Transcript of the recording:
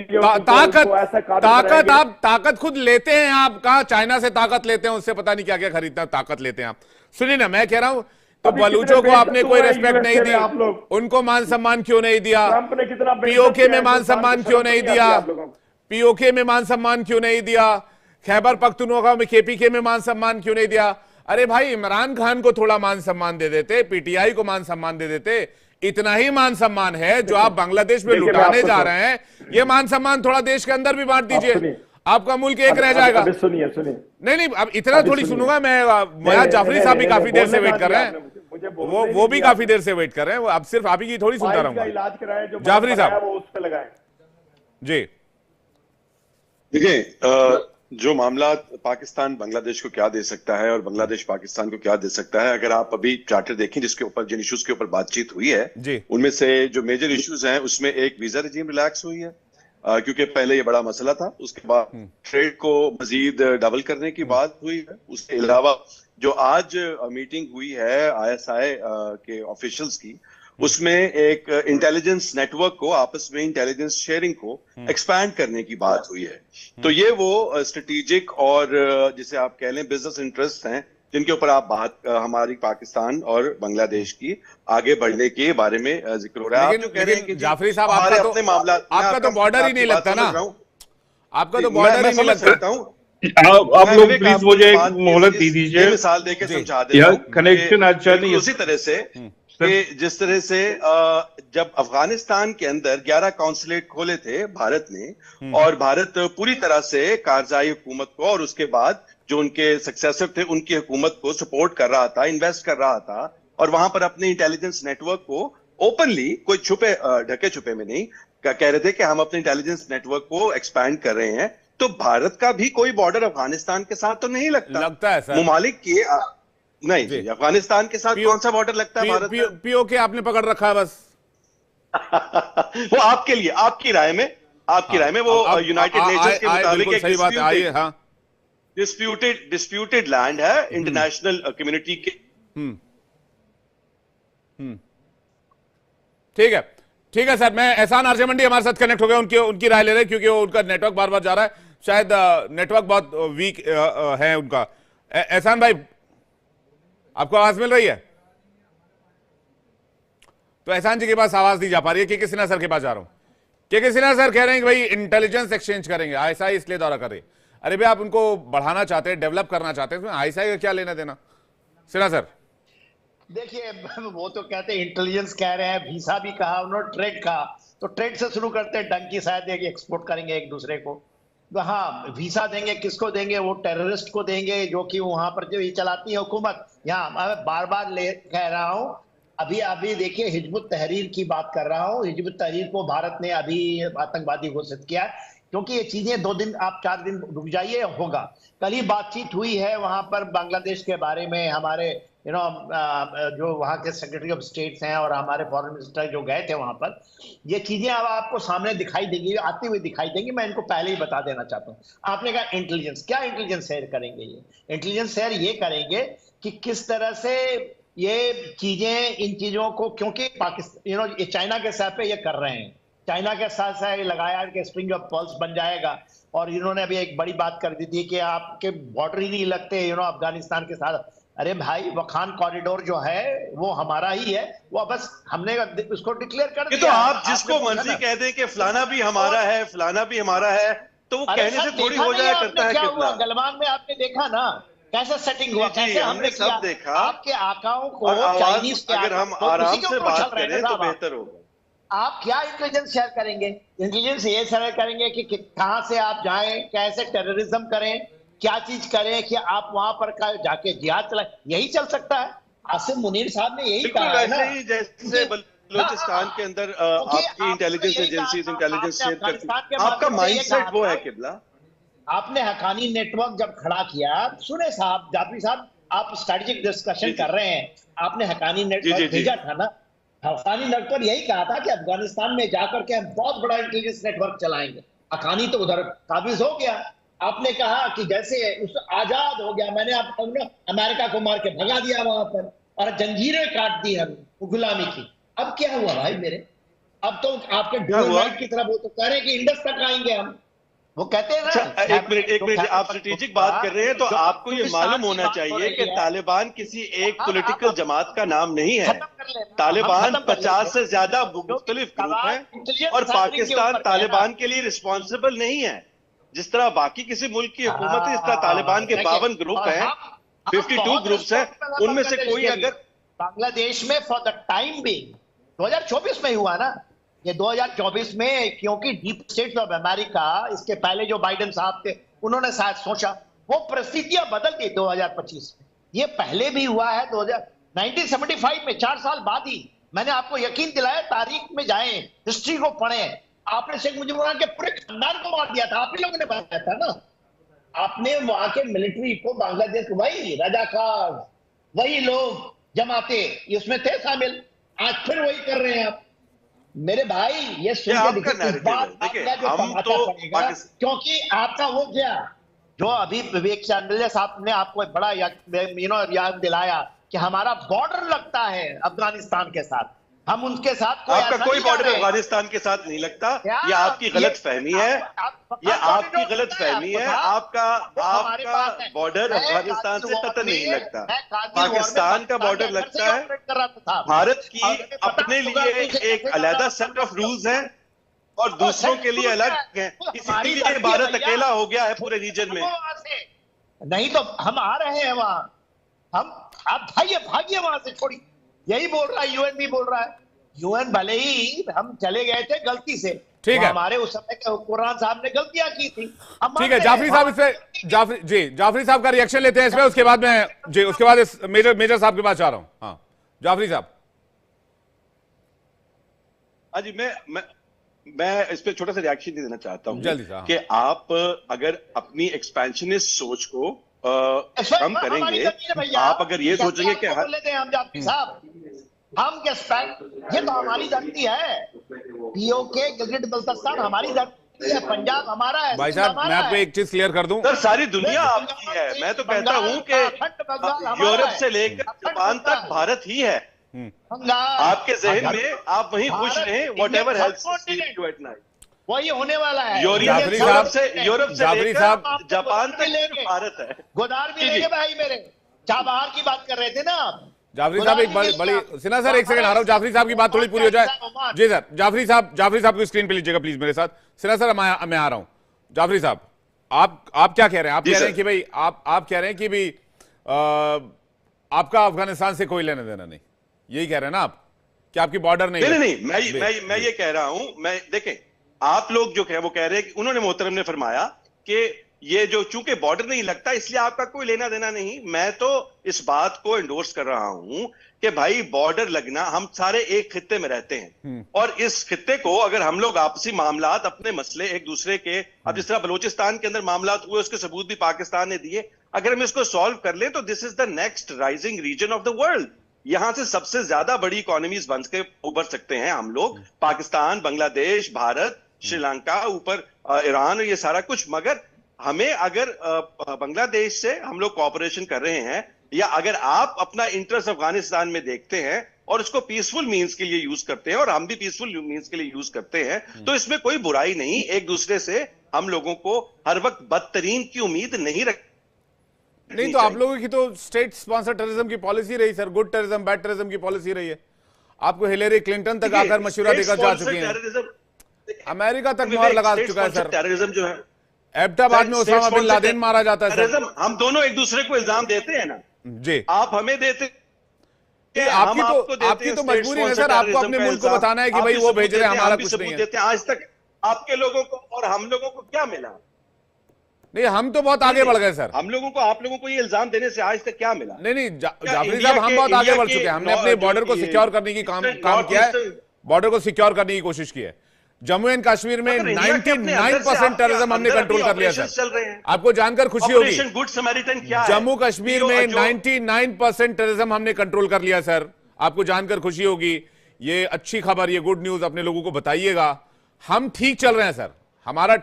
ताकत आप ताकत खुद लेते हैं, आप कहा चाइना से ताकत लेते हैं, उससे पता नहीं क्या क्या खरीदना ताकत लेते हैं आप। सुनिए ना, मैं कह रहा हूं तो बलूचों को आपने कोई रेस्पेक्ट नहीं दी, उनको मान सम्मान क्यों नहीं दिया? पीओके में मान सम्मान क्यों नहीं दिया? पीओके में मान सम्मान क्यों नहीं दिया? खैबर पख्तूनख्वा में केपीके में मान सम्मान क्यों नहीं दिया? अरे भाई, इमरान खान को थोड़ा मान सम्मान दे देते, पीटीआई को मान सम्मान दे देते। इतना ही मान सम्मान है जो आप बांग्लादेश में लुटाने जा रहे हैं, ये मान सम्मान थोड़ा देश के अंदर भी बांट दीजिए, आपका मुल्क एक रह जाएगा। सुनिए नहीं, अब इतना थोड़ी सुनूंगा मैं। जाफरी साहब भी काफी देर से वेट कर रहे हैं, वो भी काफी देर से वेट कर रहे हैं, अब सिर्फ आप ही की थोड़ी सुनता रहूंगा। इलाज कराए जो जाफरी साहब वो उस पे लगाए। जी देखिए, जो मामला पाकिस्तान बांग्लादेश को क्या दे सकता है और बांग्लादेश पाकिस्तान को क्या दे सकता है, अगर आप अभी चार्टर देखें जिसके ऊपर जिन इश्यूज के ऊपर बातचीत हुई है, उनमें से जो मेजर इश्यूज हैं उसमें एक वीजा रिजीम रिलैक्स हुई है, क्योंकि पहले ये बड़ा मसला था। उसके बाद ट्रेड को मजीद डबल करने की बात हुई है। उसके अलावा जो आज मीटिंग हुई है आईएसआई के ऑफिशियल्स की, उसमें एक इंटेलिजेंस नेटवर्क को, आपस में इंटेलिजेंस शेयरिंग को एक्सपैंड करने की बात हुई है। तो ये वो स्ट्रेटेजिक और जिसे आप कह लें बिजनेस इंटरेस्ट हैं जिनके ऊपर आप बात हमारी पाकिस्तान और बांग्लादेश की आगे बढ़ने के बारे में जिक्र हो रहा है। आप जो कह रहे हैं कि जाफरी साहब आपका तो बॉर्डर ही नहीं लगता ना, आपका तो बॉर्डर ही नहीं लगता हूँ। आप लोग प्लीज मुझे एक मोहलत दे दीजिए, मिसाल देकर समझा देता हूं। कनेक्शन अच्छा नहीं है। उसी तरह से कि जिस तरह से जब अफगानिस्तान के अंदर 11 कॉन्सुलेट खोले थे भारत ने, और भारत पूरी तरह से कारजाई हुकूमत को और उसके बाद जो उनके सक्सेसर थे उनकी हुकूमत को सपोर्ट कर रहा था, इन्वेस्ट कर रहा था, और वहां पर अपने इंटेलिजेंस नेटवर्क को ओपनली, कोई छुपे ढके छुपे में नहीं, कह रहे थे कि हम अपने इंटेलिजेंस नेटवर्क को एक्सपैंड कर रहे हैं। तो भारत का भी कोई बॉर्डर अफगानिस्तान के साथ तो नहीं लगता है सर। मुमालिक की नहीं जी, अफगानिस्तान के साथ कौन सा बॉर्डर लगता है भारत का? पीओके आपने पकड़ रखा है बस। वो आपके लिए, आपकी राय में वो यूनाइटेड नेशंस के मुताबिक सही बात है। हाँ, डिस्प्यूटेड लैंड है इंटरनेशनल कम्युनिटी के। ठीक है सर। मैं एहसान आरजे मंडी हमारे साथ कनेक्ट हो गया, उनकी राय ले रहे हैं क्योंकि उनका नेटवर्क बार बार जा रहा है, शायद नेटवर्क बहुत वीक है उनका। एहसान भाई, आपको आवाज मिल रही है? तो एहसान जी के पास आवाज नहीं जा पा रही है। के सिन्हा सर के पास जा रहा हूं। के सिन्हा सर कह रहे हैं कि भाई इंटेलिजेंस एक्सचेंज करेंगे, आईएसआई इसलिए दौरा कर रही है। अरे भाई, आप उनको बढ़ाना चाहते हैं, डेवलप करना चाहते हैं, आईएसआई का क्या लेना देना? सिन्हा सर देखिए, वो तो कहते हैं इंटेलिजेंस कह रहे हैं, वीसा भी कहा उन्होंने, ट्रेड कहा, तो ट्रेड से शुरू करते हैं। डंकी शायद एक्सपोर्ट करेंगे एक दूसरे को। हाँ, वीसा देंगे, किसको देंगे? वो टेररिस्ट को देंगे जो कि वहां पर जो ये चलाती है हुकूमत। यहाँ मैं बार बार कह रहा हूँ, अभी देखिए हिजबुत तहरीर की बात कर रहा हूँ। हिजबुत तहरीर को भारत ने अभी आतंकवादी घोषित किया है, क्योंकि ये चीजें 2 दिन, आप 4 दिन रुक जाइए, होगा। कल ही बातचीत हुई है वहां पर बांग्लादेश के बारे में, हमारे जो वहाँ के सेक्रेटरी ऑफ स्टेट्स हैं और हमारे फॉरेन मिनिस्टर जो गए थे वहां पर। ये चीजें अब आपको सामने दिखाई देंगी, आती हुई दिखाई देंगी। मैं इनको पहले ही बता देना चाहता हूँ। आपने कहा इंटेलिजेंस, क्या इंटेलिजेंस शेयर करेंगे? ये इंटेलिजेंस शेयर ये करेंगे कि किस तरह से ये चीजें, इन चीजों को, क्योंकि पाकिस्तान ये चाइना के साथ पे ये कर रहे हैं, चाइना के साथ साथ लगाया कि स्प्रिंग ऑफ पर्ल्स बन जाएगा। और इन्होंने अभी एक बड़ी बात कर दी थी कि आपके बॉर्डर ही नहीं लगते अफगानिस्तान के साथ। अरे भाई, वखान कॉरिडोर जो है वो हमारा ही है, वो बस हमने उसको डिक्लेयर कर दिया। तो आप जिसको मर्जी कह दें कि फलाना भी हमारा है, फलाना भी हमारा है, तो वो कहने से थोड़ी हो जाया करता है। क्या हुआ गलवान में, आपने देखा ना कैसे सेटिंग हुआ, कैसे हमने सब देखा। आपके आकाओं को चाइनीज के, अगर हम आराम से बात करें तो बेहतर होगा। आप क्या इंटेलिजेंस शेयर करेंगे? इंटेलिजेंस ये शेयर करेंगे कि कहां से आप जाएं, कैसे टेररिज्म करें, क्या चीज करें कि आप वहां पर जाके जिहाद चलाएं। यही चल सकता है। आसिम मुनीर साहब ने यही कहा है ना, जैसे बलूचिस्तान के अंदर आपकी इंटेलिजेंस एजेंसीज इंटेलिजेंस शेयर करती है, आपका माइंडसेट वो है किबला। आपने हकानी नेटवर्क जब खड़ा किया, सुने साहब, जाफरी साहब, आप स्ट्रेटेजिक डिस्कशन कर रहे हैं, आपने हकानी नेटवर्क भेजा था ना। हकानी नेटवर्क यही कहा था कि अफगानिस्तान में जाकर के हम बहुत बड़ा इंटेलिजेंस नेटवर्क चलाएंगे। हकानी तो उधर काबिज हो गया। आपने कहा कि जैसे उस आजाद हो गया, मैंने आपको अमेरिका को मार के भगा दिया वहां पर, और जंजीरें काट दी हम गुलामी की। अब क्या हुआ भाई मेरे? अब तो आपके डोर की तरफ वो तो कह रहे हैं कि इंडस तक आएंगे हम, वो कहते हैं ना। एक मिनट, आप स्ट्रेटेजिक बात कर रहे हैं तो आपको ये मालूम होना चाहिए कि तालिबान किसी एक पॉलिटिकल जमात का नाम नहीं है। तालिबान 50 से ज्यादा मुख्तलिफ ग्रुप हैं और पाकिस्तान तालिबान के लिए रिस्पॉन्सिबल नहीं है। जिस तरह बाकी किसी मुल्क की हुकूमत है, इस तरह तालिबान के 52 ग्रुप हैं, 52 ग्रुप्स हैं, उनमें से कोई अगर बांग्लादेश में फॉर द टाइम बिंग 2024 में हुआ ना ये 2024 में, क्योंकि डीप स्टेट्स ऑफ अमेरिका, इसके पहले जो बाइडेन साहब थे उन्होंने शायद सोचा, वो परिस्थितियां बदल गई 2025 में। ये पहले भी हुआ है 1975 में, 4 साल बाद ही। मैंने आपको यकीन दिलाया, तारीख में जाएं, हिस्ट्री को पढ़ें। आपने शेख मुजीबुर रहमान के पूरे खानदान को मार दिया था, आप ही लोगों ने बताया था ना। आपने वहां के मिलिट्री को, बांग्लादेश को, वही रजाकार, वही लोग जमाते उसमें थे शामिल, आज फिर वही कर रहे हैं आप। मेरे भाई ये सुन के क्योंकि आपका वो क्या, जो अभी विवेक चांदलिया साहब ने आपको बड़ा याद दिलाया कि हमारा बॉर्डर लगता है अफगानिस्तान के साथ, हम उनके साथ आपका कोई बॉर्डर अफगानिस्तान के साथ नहीं लगता। ये आपकी गलत फहमी है, ये आपकी गलत फहमी है। आपका बॉर्डर अफगानिस्तान से कतई नहीं लगता, पाकिस्तान का बॉर्डर लगता है। भारत की अपने लिए एक अलग सेट ऑफ रूल्स हैं और दूसरों के लिए अलग है, इसीलिए भारत अकेला हो गया है पूरे रीजन में। नहीं तो हम आ रहे हैं वहां, हम आप भागिए वहां से, छोड़ी। यही बोल रहा है, यूएन भी बोल रहा है। यूएन भले ही हम चले गए थे गलती से, ठीक है, हमारे उस समय कुरान साहब ने गलतियां की थी। ठीक है, जाफरी साहब इसमें जाफरी साहब का रिएक्शन लेते हैं इसमें, उसके बाद मैं जी उसके बाद इस मेजर साहब के पास जा रहा हूं। हाँ जाफरी साहब। जी मैं इस पे छोटा सा रिएक्शन देना चाहता हूं जल्दी से, कि आप अगर अपनी एक्सपेंशनिस्ट सोच को कम करेंगे, आप अगर ये सोचेंगे कि हम जाफरी साहब, हम ये तो हमारी धरती है, पीओके गिलगिट बल्तिस्तान हमारी धरती है, पंजाब हमारा है। भाई साहब मैं आपको एक चीज क्लियर कर दूं, सर सारी दुनिया आपकी है। मैं तो कहता हूं कि यूरोप से लेकर जापान तक भारत ही है। आपके जहन में आप वहीं खुश रहें, whatever helps you at night, वही होने वाला है। यूरोप से लेकर जापान तक भारत है। गोदार भी लेंगे भाई मेरे, चाबहार की बात कर रहे थे ना आप। जाफरी साहब एक बड़ी सिन्हा सर, एक सेकंड आ रहा हूं, जाफरी साहब की बात थोड़ी पूरी हो जाए। जी सर, जाफरी साहब को स्क्रीन पे लीजिएगा प्लीज मेरे साथ। सिन्हा सर मैं आ रहा हूं। जाफरी साहब आप क्या कह रहे हैं? आप कह रहे हैं कि भाई आप कह रहे हैं कि भाई आपका अफगानिस्तान से कोई लेना देना नहीं, यही कह रहे हैं ना आप कि आपकी बॉर्डर नहीं। मैं ये कह रहा हूं, मैं देखें आप लोग जो वो कह रहे हैं, उन्होंने मोहतरम ने फरमाया कि ये जो चूंकि बॉर्डर नहीं लगता इसलिए आपका कोई लेना देना नहीं। मैं तो इस बात को एंडोर्स कर रहा हूं कि भाई बॉर्डर लगना, हम सारे एक खित्ते में रहते हैं और इस खित्ते को अगर हम लोग आपसी मामलात, अपने मसले एक दूसरे के, अब जिस तरह बलूचिस्तान के अंदर मामलात हुए उसके सबूत भी पाकिस्तान ने दिए, अगर हम इसको सॉल्व कर लें तो this is the next rising region of the world. यहां से सबसे ज्यादा बड़ी इकोनॉमीज बन के उभर सकते हैं हम लोग, पाकिस्तान, बांग्लादेश, भारत, श्रीलंका, ऊपर ईरान, ये सारा कुछ। मगर हमें अगर बांग्लादेश से हम लोग कोऑपरेशन कर रहे हैं, या अगर आप अपना इंटरेस्ट अफगानिस्तान में देखते हैं और उसको पीसफुल मींस के लिए यूज करते हैं और हम भी पीसफुल मींस के लिए यूज करते हैं, तो इसमें कोई बुराई नहीं। एक दूसरे से हम लोगों को हर वक्त बदतरीन की उम्मीद नहीं नहीं, तो आप लोगों की तो स्टेट स्पॉन्सर टेररिज्म की पॉलिसी रही sir, good terrorism bad terrorism की पॉलिसी रही है। आपको हिलेरी क्लिंटन तक आकर मशवरा देकर जा चुकी हैं, अमेरिका तक मोहर लगा चुका है सर। टेररिज्म जो है एबटाबाद में उसामा बिन लादेन मारा जाता है सर। हम दोनों एक दूसरे को इल्जाम देते हैं ना जी, आप हमें देते, आपकी तो मजबूरी है सर, आपको अपने मुल्क को बताना है कि भाई वो भेज रहे हैं, हमारा कुछ नहीं है। आज तक आपके लोगों को और हम लोगों को क्या मिला? नहीं, हम तो बहुत आगे बढ़ गए सर। हम लोगों को, आप लोगों को ये इल्जाम देने से आज तक क्या मिला? नहीं जाफरी साहब, हम बहुत आगे बढ़ चुके हैं। हमने अपने बॉर्डर को सिक्योर करने की काम किया है, बॉर्डर को सिक्योर करने की कोशिश की है। जम्मू एंड कश्मीर में 99% टेररिज्म हमने कंट्रोल कर लिया सर। आपको जानकर खुशी होगी, गुड समैरिटन क्या है? जम्मू कश्मीर में 99% टेररिज्म हमने कंट्रोल कर लिया सर। आपको जानकर खुशी होगी, ये अच्छी खबर, ये गुड न्यूज अपने लोगों को बताइएगा। हम ठीक चल रहे हैं सर, हमारा